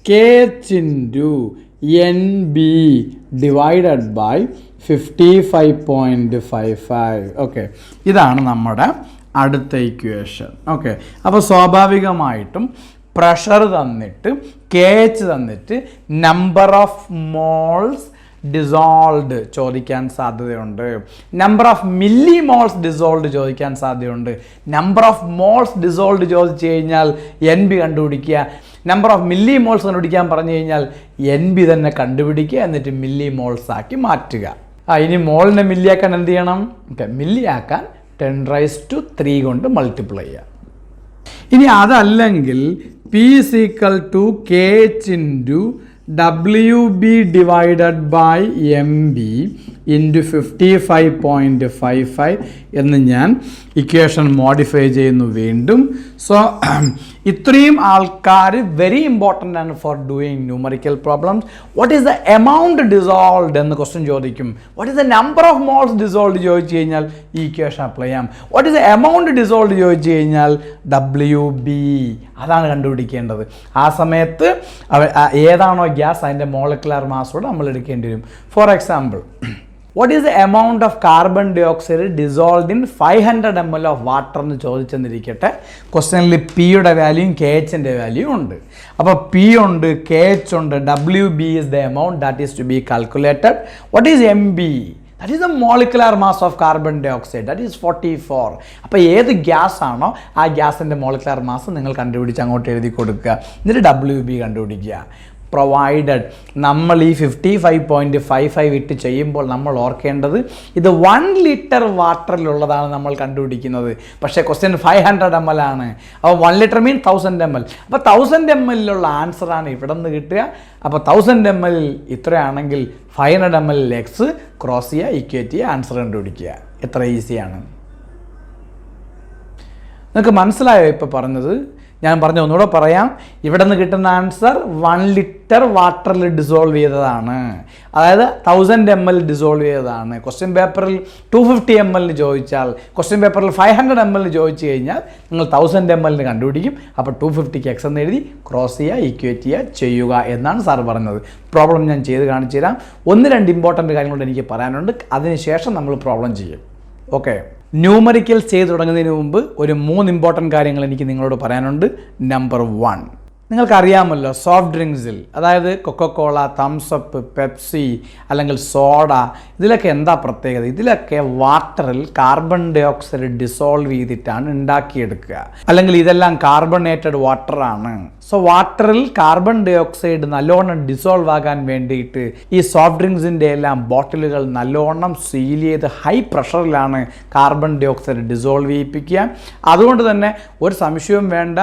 KH into NB divided by 55.55. Okay, ഇതാണ് നമ്മുടെ അടുത്ത ഇക്വേഷൻ. ഓക്കെ, അപ്പോൾ സ്വാഭാവികമായിട്ടും പ്രഷർ തന്നിട്ട് KH തന്നിട്ട് നമ്പർ ഓഫ് മോൾസ് ഡിസോൾവ്ഡ് ചോദിക്കാൻ സാധ്യതയുണ്ട്. Number of milli moles dissolved ചോദിക്കാൻ സാധ്യതയുണ്ട്. നമ്പർ ഓഫ് മോൾസ് ഡിസോൾവ്ഡ് ചോദിച്ചു കഴിഞ്ഞാൽ NB കണ്ടുപിടിക്കുക. നമ്പർ ഓഫ് മില്ലി മോൾസ് കണ്ടുപിടിക്കാൻ പറഞ്ഞു കഴിഞ്ഞാൽ NB തന്നെ കണ്ടുപിടിക്കുക, എന്നിട്ട് മില്ലി മോൾസ് ആക്കി മാറ്റുക. ഇനി മോളിനെ മില്ലി ആക്കാൻ എന്ത് ചെയ്യണം? ഓക്കെ, മില്ലി ആക്കാൻ 10⁻³ കൊണ്ട് മൾട്ടിപ്ലൈ ചെയ്യുക. ഇനി അതല്ലെങ്കിൽ P is equal to KH into WB divided by MB into 55.55 എന്ന് ഞാൻ ഇക്വേഷൻ മോഡിഫൈ ചെയ്യുന്നു വീണ്ടും. സോ ഇത്രയും ആൾക്കാർ വെരി ഇമ്പോർട്ടൻ്റ് ആണ് four doing numerical problems. What is the amount dissolved എന്ന് ക്വസ്റ്റ്യൻ ചോദിക്കും. What is the number of moles dissolved ചോദിച്ചു കഴിഞ്ഞാൽ ഈ ഇക്വേഷൻ അപ്ലൈ ചെയ്യാം. What is the amount dissolved ചോദിച്ചു കഴിഞ്ഞാൽ WB അതാണ് കണ്ടുപിടിക്കേണ്ടത്. ആ സമയത്ത് ഏതാണോ ഗ്യാസ് അതിൻ്റെ മോളിക്കുലർ മാസോട് നമ്മൾ എടുക്കേണ്ടി വരും. For example, what is the amount of carbon dioxide dissolved in 500 ml of water എന്ന് ചോദിച്ചെന്നിരിക്കട്ടെ. ക്വസ്റ്റ്യനിൽ പിയുടെ വാല്യൂയും KHൻ്റെ വാല്യൂ ഉണ്ട്. അപ്പോൾ P ഉണ്ട്, KH ഉണ്ട്, WB is the amount that is to be calculated. What is MB? That is the molecular mass of carbon dioxide. That is 44. അപ്പോൾ ഏത് ഗ്യാസ് ആണോ ആ ഗ്യാസിൻ്റെ മോളിക്കുലർ മാസ് നിങ്ങൾ കണ്ടുപിടിച്ച് അങ്ങോട്ട് എഴുതി കൊടുക്കുക. എന്നിട്ട് WB കണ്ടുപിടിക്കുക. പ്രൊവൈഡഡ്. നമ്മൾ ഈ 55.55 ഇട്ട് ചെയ്യുമ്പോൾ നമ്മൾ ഓർക്കേണ്ടത് ഇത് 1 ലിറ്റർ വാട്ടറിലുള്ളതാണ് നമ്മൾ കണ്ടുപിടിക്കുന്നത്. പക്ഷേ ക്വസ്റ്റ്യൻ 500 ml ആണ്. അപ്പോൾ 1 ലിറ്റർ മീൻ 1000 ml. അപ്പോൾ 1000 ml ആൻസറാണ് ഇവിടെ നിന്ന് കിട്ടുക. അപ്പോൾ 1000 ml ഇത്രയാണെങ്കിൽ 500 ml എക്സ് ക്രോസ് ചെയ്യുക, ഇക്വേറ്റ് ചെയ്യുക, ആൻസർ കണ്ടുപിടിക്കുക. എത്ര ഈസിയാണ്. നിങ്ങൾക്ക് മനസ്സിലായോ ഇപ്പോൾ പറഞ്ഞത്? ഞാൻ പറഞ്ഞ ഒന്നുകൂടെ പറയാം. ഇവിടെ നിന്ന് കിട്ടുന്ന ആൻസർ 1 ലിറ്റർ വാട്ടറിൽ ഡിസോൾവ് ചെയ്തതാണ്. അതായത് 1000 ml ഡിസോൾവ് ചെയ്തതാണ്. ക്വസ്റ്റ്യൻ പേപ്പറിൽ 250 ml ചോദിച്ചാൽ, ക്വസ്റ്റ്യൻ പേപ്പറിൽ 500 ml ചോദിച്ചു കഴിഞ്ഞാൽ നിങ്ങൾ 1000 ml കണ്ടുപിടിക്കും. അപ്പോൾ 250ക്ക് എക്സ് എന്ന് എഴുതി ക്രോസ് ചെയ്യുക, ഈക്വേറ്റ് ചെയ്യുക എന്നാണ് സാർ പറഞ്ഞത്. പ്രോബ്ലം ഞാൻ ചെയ്ത് കാണിച്ചു തരാം. 1-2 ഇമ്പോർട്ടൻ്റ് കാര്യങ്ങളോട് എനിക്ക് പറയാനുണ്ട്. അതിനുശേഷം നമ്മൾ പ്രോബ്ലം ചെയ്യും. ഓക്കെ, ന്യൂമറിക്കൽസ് ചെയ്ത് തുടങ്ങുന്നതിന് മുമ്പ് ഒരു 3 ഇമ്പോർട്ടൻ്റ് കാര്യങ്ങൾ എനിക്ക് നിങ്ങളോട് പറയാനുണ്ട്. നമ്പർ 1, നിങ്ങൾക്കറിയാമല്ലോ സോഫ്റ്റ് ഡ്രിങ്ക്സിൽ, അതായത് കൊക്കക്കോള, തംസപ്പ്, പെപ്സി അല്ലെങ്കിൽ സോഡ, ഇതിലൊക്കെ എന്താ പ്രത്യേകത? ഇതിലൊക്കെ വാട്ടറിൽ കാർബൺ ഡൈ ഓക്സൈഡ് ഡിസോൾവ് ചെയ്തിട്ടാണ് ഉണ്ടാക്കിയെടുക്കുക. അല്ലെങ്കിൽ ഇതെല്ലാം കാർബണേറ്റഡ് വാട്ടറാണ്. സോ വാട്ടറിൽ കാർബൺ ഡൈ ഓക്സൈഡ് നല്ലോണം ഡിസോൾവ് ആകാൻ വേണ്ടിയിട്ട് ഈ സോഫ്റ്റ് ഡ്രിങ്ക്സിൻ്റെ എല്ലാം ബോട്ടിലുകൾ നല്ലോണം സീൽ ചെയ്ത് ഹൈ പ്രഷറിലാണ് കാർബൺ ഡൈ ഓക്സൈഡ് ഡിസോൾവ് ചെയ്യിപ്പിക്കുക. അതുകൊണ്ട് തന്നെ ഒരു സംശയവും വേണ്ട.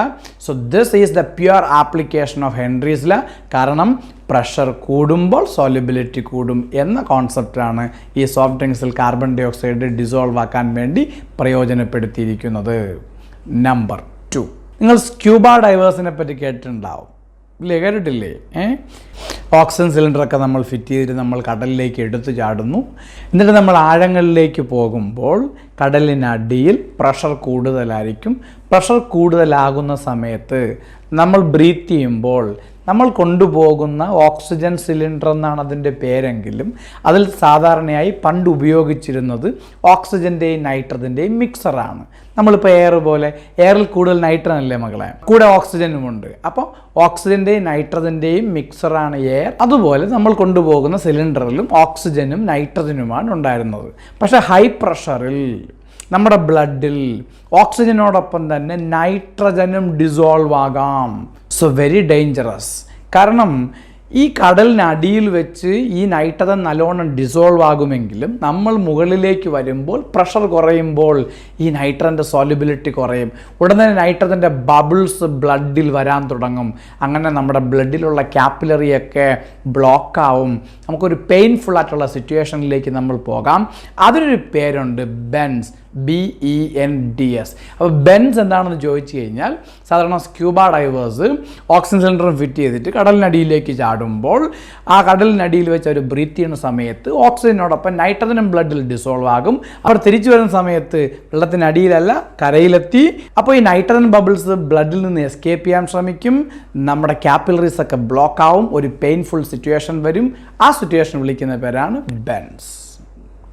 So this is the pure application of Henry's law. കാരണം പ്രഷർ കൂടുമ്പോൾ സോല്യുബിലിറ്റി കൂടും എന്ന കോൺസെപ്റ്റാണ് ഈ സോഫ്റ്റ് ഡ്രിങ്ക്സിൽ കാർബൺ ഡൈ ഓക്സൈഡ് ഡിസോൾവ് ആക്കാൻ വേണ്ടി പ്രയോജനപ്പെടുത്തിയിരിക്കുന്നത്. നമ്പർ 2, നിങ്ങൾ സ്ക്യൂബ ഡൈവേഴ്സിനെ പറ്റി കേട്ടിട്ടുണ്ടാവും ഇല്ലേ? കേട്ടിട്ടില്ലേ? ഓക്സിജൻ സിലിണ്ടറൊക്കെ നമ്മൾ ഫിറ്റ് ചെയ്തിട്ട് നമ്മൾ കടലിലേക്ക് എടുത്തു ചാടുന്നു. എന്നിട്ട് നമ്മൾ ആഴങ്ങളിലേക്ക് പോകുമ്പോൾ കടലിനടിയിൽ പ്രഷർ കൂടുതലായിരിക്കും. പ്രഷർ കൂടുതലാകുന്ന സമയത്ത് നമ്മൾ ബ്രീത്ത് ചെയ്യുമ്പോൾ നമ്മൾ കൊണ്ടുപോകുന്ന ഓക്സിജൻ സിലിണ്ടർ എന്നാണ് അതിൻ്റെ പേരെങ്കിലും അതിൽ സാധാരണയായി പണ്ട് ഉപയോഗിച്ചിരുന്നത് ഓക്സിജൻ്റെയും നൈട്രജൻ്റെയും മിക്സറാണ്. നമ്മളിപ്പോൾ എയർ പോലെ, എയറിൽ കൂടുതൽ നൈട്രജൻ അല്ലേ മകളെ, കൂടെ ഓക്സിജനും ഉണ്ട്. അപ്പോൾ ഓക്സിജൻ്റെയും നൈട്രജൻ്റെയും മിക്സറാണ് എയർ. അതുപോലെ നമ്മൾ കൊണ്ടുപോകുന്ന സിലിണ്ടറിലും ഓക്സിജനും നൈട്രജനുമാണ് ഉണ്ടായിരുന്നത്. പക്ഷേ ഹൈ പ്രഷറിൽ നമ്മുടെ ബ്ലഡിൽ ഓക്സിജനോടൊപ്പം തന്നെ നൈട്രജനും ഡിസോൾവ് ആകാം. So very dangerous. കാരണം ഈ കടലിനടിയിൽ വെച്ച് ഈ നൈട്രജൻ നല്ലോണം ഡിസോൾവ് ആകുമെങ്കിലും നമ്മൾ മുകളിലേക്ക് വരുമ്പോൾ പ്രഷർ കുറയുമ്പോൾ ഈ നൈട്രജൻ്റെ സോല്യുബിലിറ്റി കുറയും. ഉടനെ നൈട്രജൻ്റെ ബബിൾസ് ബ്ലഡിൽ വരാൻ തുടങ്ങും. അങ്ങനെ നമ്മുടെ ബ്ലഡിലുള്ള ക്യാപ്പിലറിയൊക്കെ ബ്ലോക്കാവും. നമുക്കൊരു പെയിൻഫുൾ ആയിട്ടുള്ള സിറ്റുവേഷനിലേക്ക് നമ്മൾ പോകാം. അതിനൊരു പേരുണ്ട് ബെൻസ്, BENDS. അപ്പോൾ ബെൻസ് എന്താണെന്ന് ചോദിച്ചു കഴിഞ്ഞാൽ, സാധാരണ സ്ക്യൂബ ഡൈവേഴ്സ് ഓക്സിജൻ സിലിണ്ടറും ഫിറ്റ് ചെയ്തിട്ട് കടലിനടിയിലേക്ക് ചാടുമ്പോൾ ആ കടലിനടിയിൽ വെച്ച് അവർ ബ്രീത്ത് ചെയ്യുന്ന സമയത്ത് ഓക്സിജനോടൊപ്പം നൈട്രജനും ബ്ലഡിൽ ഡിസോൾവ് ആകും. അവർ തിരിച്ചു വരുന്ന സമയത്ത് വെള്ളത്തിനടിയിലല്ല കരയിലെത്തി. അപ്പോൾ ഈ നൈട്രജൻ ബബിൾസ് ബ്ലഡിൽ നിന്ന് എസ്കേപ്പ് ചെയ്യാൻ ശ്രമിക്കും. നമ്മുടെ ക്യാപ്പിലറീസ് ഒക്കെ ബ്ലോക്ക് ആവും. ഒരു പെയിൻഫുൾ സിറ്റുവേഷൻ വരും. ആ സിറ്റുവേഷൻ വിളിക്കുന്ന പേരാണ് ബെൻസ്.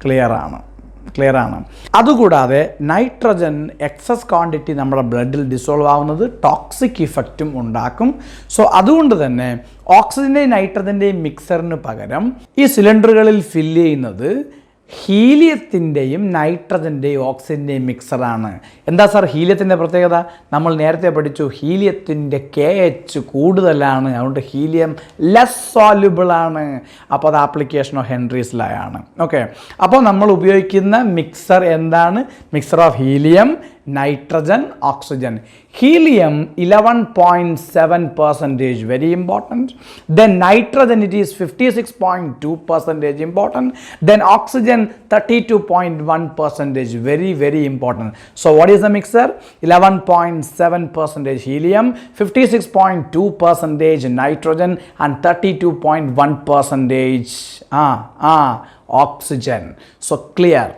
ക്ലിയർ ആണ്? അതുകൂടാതെ നൈട്രജൻ എക്സസ് ക്വാണ്ടിറ്റി നമ്മുടെ ബ്ലഡിൽ ഡിസോൾവ് ആവുന്നത് ടോക്സിക് ഇഫക്റ്റും ഉണ്ടാക്കും. സോ അതുകൊണ്ട് തന്നെ ഓക്സിജൻ്റെയും നൈട്രജൻ്റെയും മിക്സറിന് പകരം ഈ സിലിണ്ടറുകളിൽ ഫില്ല് ചെയ്യുന്നത് ഹീലിയത്തിൻ്റെയും നൈട്രജൻ്റെയും ഓക്സിജൻ്റെയും മിക്സറാണ്. എന്താ സാർ ഹീലിയത്തിൻ്റെ പ്രത്യേകത? നമ്മൾ നേരത്തെ പഠിച്ചു, ഹീലിയത്തിൻ്റെ KH കൂടുതലാണ്. അതുകൊണ്ട് ഹീലിയം ലെസ് സോല്യുബിൾ ആണ്. അപ്പോൾ അത് ആപ്ലിക്കേഷൻ ഓഫ് ഹെൻറീസ് ലോ ആണ്. ഓക്കെ, അപ്പോൾ നമ്മൾ ഉപയോഗിക്കുന്ന മിക്സർ എന്താണ്? Mixer of helium, nitrogen, oxygen. Helium 11.7%, very important. Then nitrogen, it is 56.2% important. Then oxygen 32.1%, very, very important. So what is the mixer? 11.7% helium, 56.2% nitrogen and 32.1% oxygen. So clear?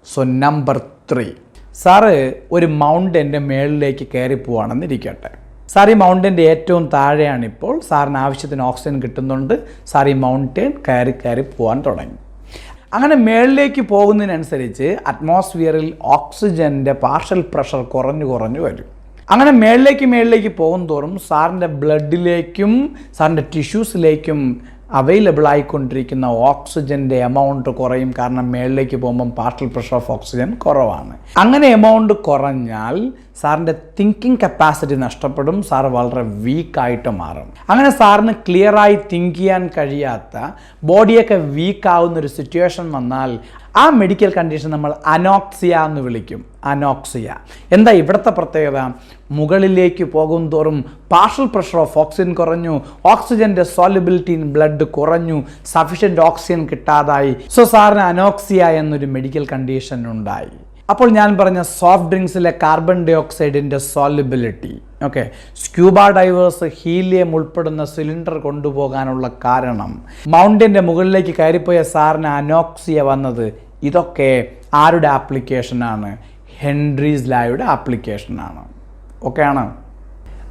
So number 3. Sir ഒരു മൗണ്ടൻ്റെ മേളിലേക്ക് കയറി പോവാണെന്നിരിക്കട്ടെ. Sir ഈ മൗണ്ടൻ്റെ ഏറ്റവും താഴെയാണിപ്പോൾ. സാറിന് ആവശ്യത്തിന് oxygen കിട്ടുന്നുണ്ട്. Sir ഈ mountain കയറി പോകാൻ തുടങ്ങി. അങ്ങനെ മേളിലേക്ക് പോകുന്നതിനനുസരിച്ച് അറ്റ്മോസ്ഫിയറിൽ ഓക്സിജൻ്റെ പാർഷ്യൽ പ്രഷർ കുറഞ്ഞു വരും. അങ്ങനെ മേളിലേക്ക് പോകും തോറും സാറിൻ്റെ ബ്ലഡിലേക്കും സാറിൻ്റെ ടിഷ്യൂസിലേക്കും അവൈലബിൾ ആയിക്കൊണ്ടിരിക്കുന്ന ഓക്സിജൻ്റെ എമൗണ്ട് കുറയും. കാരണം മേളിലേക്ക് പോകുമ്പം പാർഷ്യൽ പ്രഷർ ഓഫ് ഓക്സിജൻ കുറവാണ്. അങ്ങനെ എമൗണ്ട് കുറഞ്ഞാൽ സാറിൻ്റെ തിങ്കിങ് കപ്പാസിറ്റി നഷ്ടപ്പെടും. സാർ വളരെ വീക്കായിട്ട് മാറും. അങ്ങനെ സാറിന് ക്ലിയറായി തിങ്ക് ചെയ്യാൻ കഴിയാത്ത, ബോഡിയൊക്കെ വീക്കാവുന്നൊരു സിറ്റുവേഷൻ വന്നാൽ ആ മെഡിക്കൽ കണ്ടീഷൻ നമ്മൾ അനോക്സിയ എന്ന് വിളിക്കും. അനോക്സിയ. എന്താ ഇവിടുത്തെ പ്രത്യേകത? മുകളിലേക്ക് പോകും തോറും പാർഷ്യൽ പ്രഷർ ഓഫ് ഓക്സിജൻ കുറഞ്ഞു, ഓക്സിജൻ്റെ സോലിബിലിറ്റി ഇൻ ബ്ലഡ് കുറഞ്ഞു, സഫിഷ്യൻറ്റ് ഓക്സിജൻ കിട്ടാതായി. സോ സാറിന് അനോക്സിയ എന്നൊരു മെഡിക്കൽ കണ്ടീഷൻ ഉണ്ടായി. അപ്പോൾ ഞാൻ പറഞ്ഞ സോഫ്റ്റ് ഡ്രിങ്ക്സിലെ കാർബൺ ഡൈ ഓക്സൈഡിൻ്റെ solubility, okay, scuba divers helium ഉൾപ്പെടുന്ന സിലിണ്ടർ കൊണ്ടുപോകാനുള്ള കാരണം, മൗണ്ടൻ്റെ മുകളിലേക്ക് കയറിപ്പോയ സാറിന് അനോക്സിയ വന്നത്, ഇതൊക്കെ ആരുടെ ആപ്ലിക്കേഷനാണ്? ഹെൻറീസ് ലായുടെ ആപ്ലിക്കേഷനാണ്. ഓക്കെ ആണ്.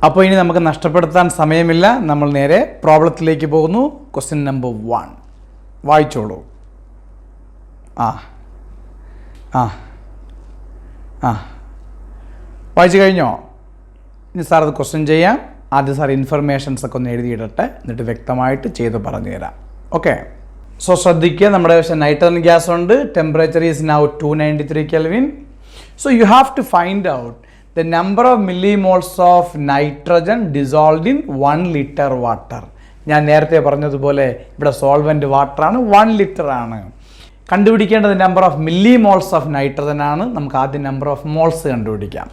അപ്പോൾ ഇനി നമുക്ക് നഷ്ടപ്പെടുത്താൻ സമയമില്ല. നമ്മൾ നേരെ പ്രോബ്ലത്തിലേക്ക് പോകുന്നു. ക്വസ്റ്റ്യൻ നമ്പർ 1 വായിച്ചോളൂ. വായിച്ചു കഴിഞ്ഞോ? ഇനി സാർ അത് ക്വസ്റ്റ്യൻ ചെയ്യാം. ആദ്യം സാർ ഇൻഫർമേഷൻസ് ഒക്കെ ഒന്ന് എഴുതിയിടട്ടെ, എന്നിട്ട് വ്യക്തമായിട്ട് ചെയ്ത് പറഞ്ഞു തരാം. ഓക്കെ, സോ ശ്രദ്ധിക്കുക. നമ്മുടെ നൈട്രജൻ ഗ്യാസ് ഉണ്ട്. Temperature is now 293 Kelvin. So you have to find out the number of millimoles of nitrogen dissolved in 1 liter water. ഞാൻ നേരത്തെ പറഞ്ഞതുപോലെ ഇവിടെ സോൾവെൻറ്റ് വാട്ടറാണ്, 1 liter ആണ്. കണ്ടുപിടിക്കേണ്ടത് number of millimoles of nitrogen ആണ്. നമുക്ക് ആദ്യം നമ്പർ ഓഫ് മോൾസ് കണ്ടുപിടിക്കാം.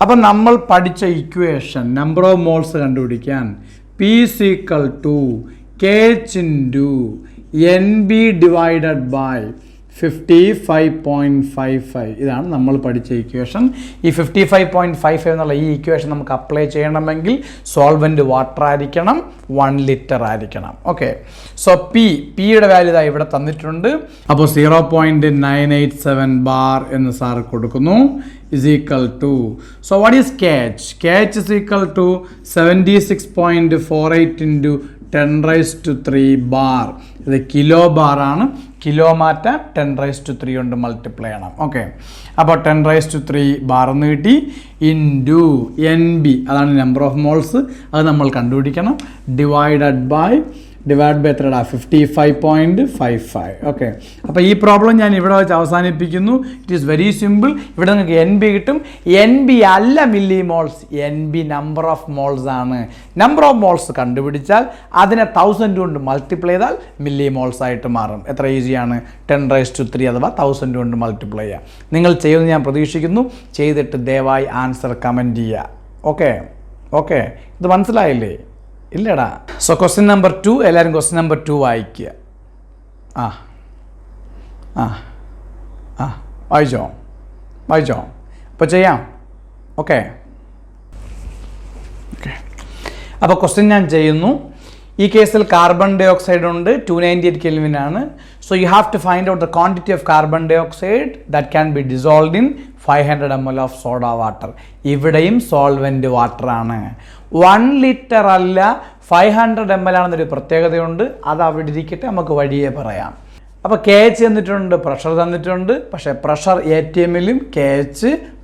അപ്പം നമ്മൾ പഠിച്ച ഇക്വേഷൻ നമ്പർ ഓഫ് മോൾസ് കണ്ടുപിടിക്കാൻ P = KH × NB divided by 55.55. ഇതാണ് നമ്മൾ പഠിച്ച ഇക്വേഷൻ. ഈ 55.55 എന്നുള്ള ഈ ഇക്വേഷൻ നമുക്ക് അപ്ലൈ ചെയ്യണമെങ്കിൽ സോൾവെൻറ്റ് വാട്ടർ ആയിരിക്കണം, 1 liter ആയിരിക്കണം. ഓക്കെ, സോ പിയുടെ വാല്യൂ ഇതാ ഇവിടെ തന്നിട്ടുണ്ട്. അപ്പോൾ 0.987 ബാർ എന്ന് സാർ കൊടുക്കുന്നു. is equal to, so what is KH? KH is equal to 76.48 into 10⁻³ bar. ഇത് കിലോ ബാർ ആണ്. കിലോ മാറ്റ 10⁻³ കൊണ്ട് മൾട്ടിപ്ലൈ ചെയ്യണം. ഓക്കെ, അപ്പോൾ 10⁻³ ബാർ എന്ന് കിട്ടി. ഇൻറ്റു NB, അതാണ് നമ്പർ ഓഫ് മോൾസ്, അത് നമ്മൾ കണ്ടുപിടിക്കണം. Divide by എത്രടാ? 55.55. ഓക്കെ, അപ്പോൾ ഈ പ്രോബ്ലം ഞാൻ ഇവിടെ വെച്ച് അവസാനിപ്പിക്കുന്നു. It is very simple. ഇവിടെ നിങ്ങൾക്ക് NB കിട്ടും. NB അല്ല മില്ലിമോൾസ്, NB നമ്പർ ഓഫ് മോൾസ് ആണ്. നമ്പർ ഓഫ് മോൾസ് കണ്ടുപിടിച്ചാൽ അതിനെ 1000 കൊണ്ട് മൾട്ടിപ്ലൈ ചെയ്താൽ മില്ലിമോൾസ് ആയിട്ട് മാറും. എത്ര ഈസിയാണ്? 10⁻³ അഥവാ 1000 കൊണ്ട് മൾട്ടിപ്ലൈ ചെയ്യുക. നിങ്ങൾ ചെയ്യുമെന്ന് ഞാൻ പ്രതീക്ഷിക്കുന്നു. ചെയ്തിട്ട് ദയവായി ആൻസർ കമൻറ്റ് ചെയ്യുക. ഓക്കെ ഓക്കെ, ഇത് മനസ്സിലായില്ലേ? ഇല്ലടാ. സോ ക്വസ്റ്റ്യൻ നമ്പർ 2, എല്ലാവരും ക്വസ്റ്റ്യൻ നമ്പർ 2 വായിക്കുക. വായിച്ചോ അപ്പോൾ ചെയ്യാം. ഓക്കെ, അപ്പോൾ ക്വസ്റ്റ്യൻ ഞാൻ ചെയ്യുന്നു. ഈ കേസിൽ കാർബൺ ഡൈ ഓക്സൈഡ് ഉണ്ട്, 298 Kelvin ആണ്. So you have to find out the quantity of carbon dioxide that can be dissolved in 500 ml of soda water. ഇവിടെയും സോൾവെൻറ്റ് വാട്ടറാണ്. 1 liter അല്ല, 500 ml ആണെന്നൊരു പ്രത്യേകതയുണ്ട്. അത് അവിടെ ഇരിക്കട്ടെ, നമുക്ക് വഴിയേ പറയാം. അപ്പോൾ KH തന്നിട്ടുണ്ട്, പ്രഷർ തന്നിട്ടുണ്ട്. പക്ഷേ പ്രഷർ ATMലും KH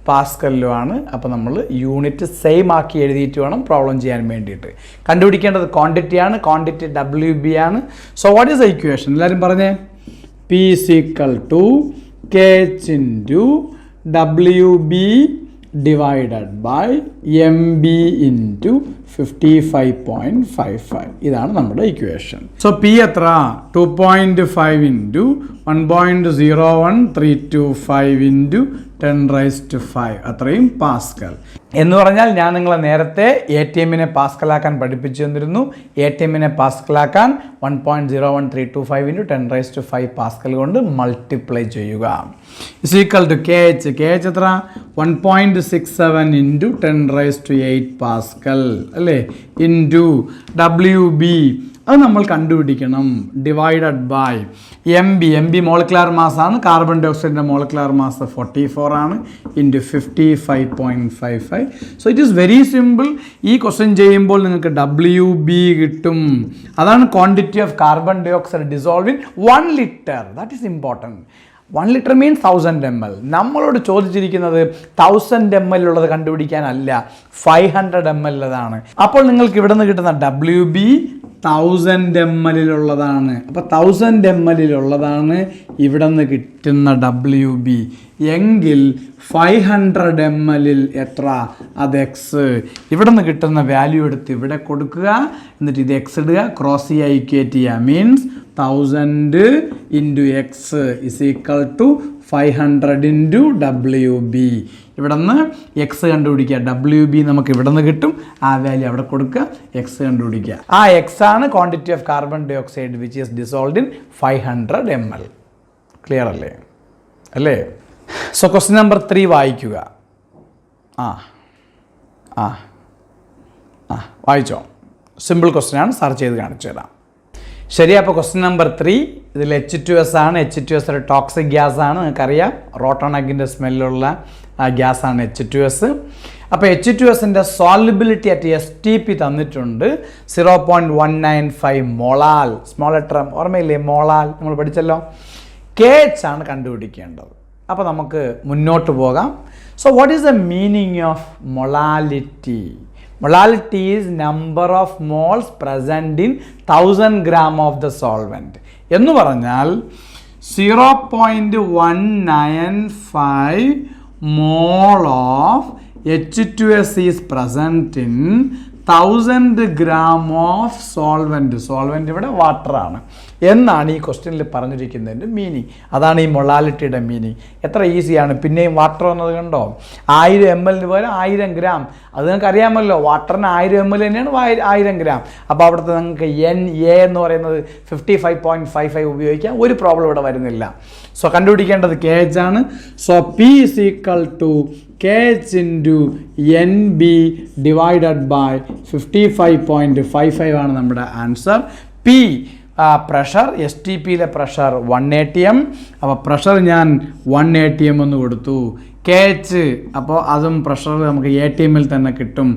പാസ്കലിലുമാണ്. അപ്പോൾ നമ്മൾ യൂണിറ്റ് സെയിം ആക്കി എഴുതിയിട്ട് വേണം പ്രോബ്ലം ചെയ്യാൻ വേണ്ടിയിട്ട്. കണ്ടുപിടിക്കേണ്ടത് ക്വാണ്ടിറ്റിയാണ്. ക്വാണ്ടിറ്റി WB ആണ്. So what is the equation? എല്ലാവരും പറഞ്ഞേ. P = KH × WB divided by MB × 55.55. ഇതാണ് നമ്മുടെ ഇക്വേഷൻ. സോ P എത്ര? 2.5 × 1.01325 × 10⁵, അത്രയും പാസ്കൽ. എന്ന് പറഞ്ഞാൽ ഞാൻ നിങ്ങളെ നേരത്തെ ATMനെ പാസ്കലാക്കാൻ പഠിപ്പിച്ചു തന്നിരുന്നു. ATMനെ പാസ്കലാക്കാൻ 1.01325 × 10⁵ പാസ്കൽ കൊണ്ട് മൾട്ടിപ്ലൈ ചെയ്യുക. Is equal to KH. KH എത്ര? 1.67 × 10⁸ പാസ്കൽ അല്ലേ, ഇൻറ്റു WB, അത് നമ്മൾ കണ്ടുപിടിക്കണം. Divided by MB molecular mass ആണ്. കാർബൺ ഡൈ ഓക്സൈഡിൻ്റെ മോളിക്കുലാർ മാസ് 44 ആണ്, into 55.55. So it is very simple. ഈ ക്വസ്റ്റ്യൻ ചെയ്യുമ്പോൾ നിങ്ങൾക്ക് WB കിട്ടും. അതാണ് quantity of carbon dioxide dissolve in 1 liter. That is important. 1 liter means 1000 ml. നമ്മളോട് ചോദിച്ചിരിക്കുന്നത് 1000 ml ഉള്ളത് കണ്ടുപിടിക്കാനല്ല, 500 ml ഉള്ളതാണ്. അപ്പോൾ നിങ്ങൾക്ക് ഇവിടെ നിന്ന് കിട്ടുന്ന WB 1000 ml അപ്പോൾ 1000 ml ഇവിടെ നിന്ന് കിട്ടുന്ന WB എങ്കിൽ 500 ml എത്ര? അത് എക്സ്. ഇവിടെ നിന്ന് കിട്ടുന്ന വാല്യൂ എടുത്ത് ഇവിടെ കൊടുക്കുക, എന്നിട്ട് ഇത് എക്സ് ഇടുക, ക്രോസ് ചെയ്യുക, ഈക്വേറ്റ് ചെയ്യുക. Means 1000 into X is equal to 500 into WB. ഇവിടെ നിന്ന് എക്സ് കണ്ടുപിടിക്കുക, WB നമുക്ക് ഇവിടെ നിന്ന് കിട്ടും, ആ വാല്യൂ അവിടെ കൊടുക്കുക, എക്സ് കണ്ടുപിടിക്കുക. ആ എക്സ് ആണ് quantity of carbon dioxide which is dissolved in 500 ml. Clear അല്ലേ? അല്ലേ? സോ ക്വസ്റ്റ്യൻ നമ്പർ 3 വായിക്കുക. വായിച്ചോ? സിമ്പിൾ ക്വസ്റ്റ്യൻ ആണ്, സെർച്ച് ചെയ്ത് കാണിച്ചു തരാം. ശരി, അപ്പോൾ ക്വസ്റ്റ്യൻ നമ്പർ 3 ഇതിൽ H2S ആണ്. H2S ഒരു ടോക്സിക് ഗ്യാസ് ആണ്, നിങ്ങൾക്കറിയാം. റോട്ടൺ എഗ്ഗിൻ്റെ സ്മെല്ലുള്ള ഗ്യാസാണ് H2S. അപ്പോൾ H2Sൻ്റെ സോൾബിലിറ്റി അറ്റ് STP തന്നിട്ടുണ്ട് 0.195 മൊളാൽ. സ്മോൾ ലെറ്റർ ഓർമ്മയില്ലേ? മൊളാൽ നമ്മൾ പഠിച്ചല്ലോ. KH ആണ് കണ്ടുപിടിക്കേണ്ടത്. അപ്പോൾ നമുക്ക് മുന്നോട്ട് പോകാം. So what is the meaning of molality? Molality is number of moles present in 1000 gram of the solvent. എന്ന് പറഞ്ഞാൽ 0.195 mole of H2S is present in 1000 gram of solvent. Solvent ഇവിടെ വാട്ടറാണ് എന്നാണ് ഈ ക്വസ്റ്റ്യനിൽ പറഞ്ഞിരിക്കുന്നതിൻ്റെ മീനിങ്. അതാണ് ഈ മൊളാലിറ്റിയുടെ മീനിങ്. എത്ര ഈസിയാണ്. പിന്നെയും വാട്ടർ എന്നത് കണ്ടോ, 1000 ml പോലെ 1000 ഗ്രാം. അത് നിങ്ങൾക്ക് അറിയാമല്ലോ, വാട്ടറിന് 1000 ml തന്നെയാണ് 1000 ഗ്രാം. അപ്പോൾ അവിടുത്തെ നിങ്ങൾക്ക് NA എന്ന് പറയുന്നത് 55.55 ഉപയോഗിക്കാം, ഒരു പ്രോബ്ലം ഇവിടെ വരുന്നില്ല. സോ കണ്ടുപിടിക്കേണ്ടത് KH ആണ്. So P is equal to KH into NB divided by 55.55 ആണ് നമ്മുടെ ആൻസർ. P പ്രഷർ, STPയിലെ പ്രഷർ 1 atm. അപ്പോൾ പ്രഷർ ഞാൻ 1 atm എന്ന് കൊടുത്തു. KH അപ്പോൾ അതും പ്രഷർ നമുക്ക് ATMൽ തന്നെ കിട്ടും.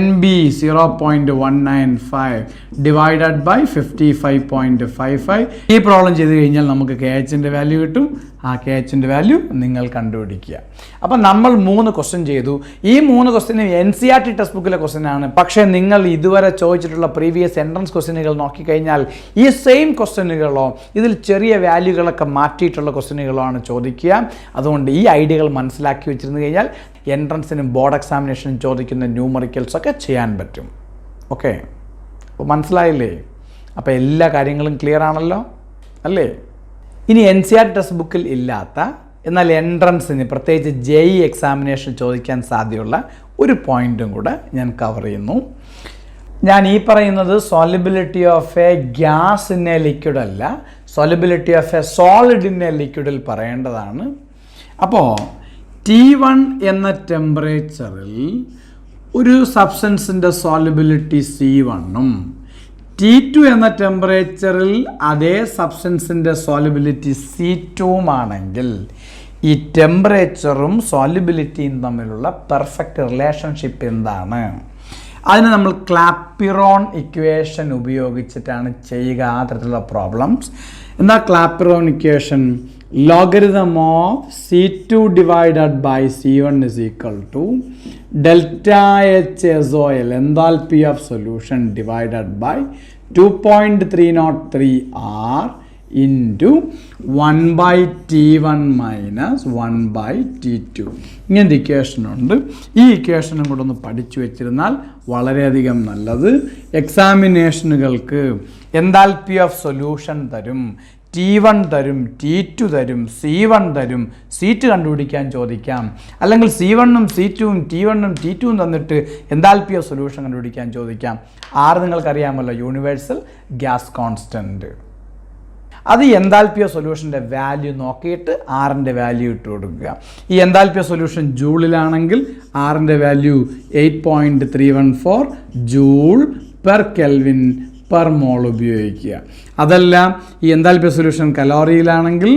NB 0.195 divided by 55.55. ഈ പ്രോബ്ലം ചെയ്ത് കഴിഞ്ഞാൽ നമുക്ക് KHൻ്റെ വാല്യൂ കിട്ടും. ആ KHൻ്റെ വാല്യൂ നിങ്ങൾ കണ്ടുപിടിക്കുക. അപ്പം നമ്മൾ 3 ക്വസ്റ്റ്യൻ ചെയ്തു. ഈ 3 ക്വസ്റ്റ്യനും NCERT ടെക്സ്റ്റ് ബുക്കിലെ ക്വസ്റ്റ്യൻ ആണ്. പക്ഷേ നിങ്ങൾ ഇതുവരെ ചോദിച്ചിട്ടുള്ള പ്രീവിയസ് എൻട്രൻസ് ക്വസ്റ്റ്യനുകൾ നോക്കിക്കഴിഞ്ഞാൽ ഈ സെയിം ക്വസ്റ്റ്യനുകളോ ഇതിൽ ചെറിയ വാല്യൂകളൊക്കെ മാറ്റിയിട്ടുള്ള ക്വസ്റ്റ്യനുകളോ ആണ് ചോദിക്കുക. അതുകൊണ്ട് ഈ ഐഡിയകൾ മനസ്സിലാക്കി വെച്ചിരുന്നു കഴിഞ്ഞാൽ എൻട്രൻസിനും ബോർഡ് എക്സാമിനേഷനും ചോദിക്കുന്ന ന്യൂമറിക്കൽസൊക്കെ ചെയ്യാൻ പറ്റും. ഓക്കെ, അപ്പോൾ മനസ്സിലായില്ലേ? അപ്പോൾ എല്ലാ കാര്യങ്ങളും ക്ലിയർ ആണല്ലോ അല്ലേ? ഇനി NCERT ടെക്സ്റ്റ് ബുക്കിൽ ഇല്ലാത്ത എന്നാൽ എൻട്രൻസിന് പ്രത്യേകിച്ച് JEE എക്സാമിനേഷൻ ചോദിക്കാൻ സാധ്യതയുള്ള ഒരു പോയിന്റും കൂടെ ഞാൻ കവർ ചെയ്യുന്നു. ഞാൻ ഈ പറയുന്നത് solubility of a gas in a liquid അല്ല, solubility of a solid in a ലിക്വിഡിൽ പറയേണ്ടതാണ്. അപ്പോൾ T1 എന്ന ടെമ്പറേച്ചറിൽ ഒരു സബ്സ്റ്റൻസിൻ്റെ സോളിബിലിറ്റി C1ഉം T2 എന്ന ടെമ്പറേച്ചറിൽ അതേ സബ്സ്റ്റൻസിൻ്റെ സോളിബിലിറ്റി C2ഉമാണെങ്കിൽ ഈ ടെമ്പറേച്ചറും സോളിബിലിറ്റിയും തമ്മിലുള്ള പെർഫെക്റ്റ് റിലേഷൻഷിപ്പ് എന്താണ്? അതിന് നമ്മൾ ക്ലാപ്പിറോൺ ഇക്വേഷൻ ഉപയോഗിച്ചിട്ടാണ് ചെയ്യുക ആ തരത്തിലുള്ള പ്രോബ്ലംസ്. എന്താ Clapeyron equation? Logarithm of C2 divided by C1 is equal to delta HSOL enthalpy of solution divided by 2.303 R into 1/T1 minus 1/T2. ഇങ്ങനത്തെ ഇക്വേഷനുണ്ട്. ഈ ഇക്വേഷനും കൂടെ ഒന്ന് പഠിച്ചു വെച്ചിരുന്നാൽ വളരെയധികം നല്ലത്. എക്സാമിനേഷനുകൾക്ക് എൻതാൽപ്പി ഓഫ് സൊല്യൂഷൻ തരും, T1 തരും, T2 തരും, C1 തരും, C2 കണ്ടുപിടിക്കാൻ ചോദിക്കാം. അല്ലെങ്കിൽ C1ഉം C2ഉം T1ഉം T2ഉം തന്നിട്ട് എൻതാൽപ്പി ഓഫ് സൊല്യൂഷൻ കണ്ടുപിടിക്കാൻ ചോദിക്കാം. R നിങ്ങൾക്കറിയാമല്ലോ, യൂണിവേഴ്സൽ ഗ്യാസ് കോൺസ്റ്റൻറ്റ്. അത് എൻതാൽപ്പി ഓഫ് സൊല്യൂഷൻ്റെ വാല്യൂ നോക്കിയിട്ട് ആറിൻ്റെ വാല്യൂ ഇട്ട് കൊടുക്കുക. ഈ എൻതാൽപ്പി ഓഫ് സൊല്യൂഷൻ ജൂളിലാണെങ്കിൽ ആറിൻ്റെ value 8.314 joule per kelvin per mole ഉപയോഗിക്കുക. അതെല്ലാം ഈ എൻതാൽപ്പി സൊല്യൂഷൻ കലോറിയിലാണെങ്കിൽ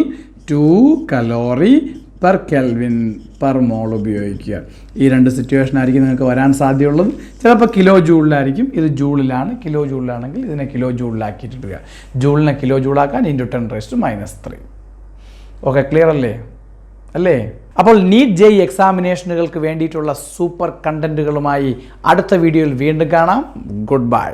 2 calorie per kelvin per mole ഉപയോഗിക്കുക. ഈ രണ്ട് സിറ്റുവേഷൻ ആയിരിക്കും നിങ്ങൾക്ക് വരാൻ സാധ്യതയുള്ളത്. ചിലപ്പോൾ കിലോ ജൂളിലായിരിക്കും, ഇത് ജൂളിലാണ്. കിലോ ജൂളിലാണെങ്കിൽ ഇതിനെ കിലോ ജൂളിലാക്കിയിട്ടിടുക. ജൂളിനെ കിലോ ജൂളാക്കാൻ × 10⁻³ ഓക്കെ, ക്ലിയർ അല്ലേ? അപ്പോൾ നീറ്റ് JEE എക്സാമിനേഷനുകൾക്ക് വേണ്ടിയിട്ടുള്ള സൂപ്പർ കണ്ടന്റുകളുമായി അടുത്ത വീഡിയോയിൽ വീണ്ടും കാണാം. Good bye.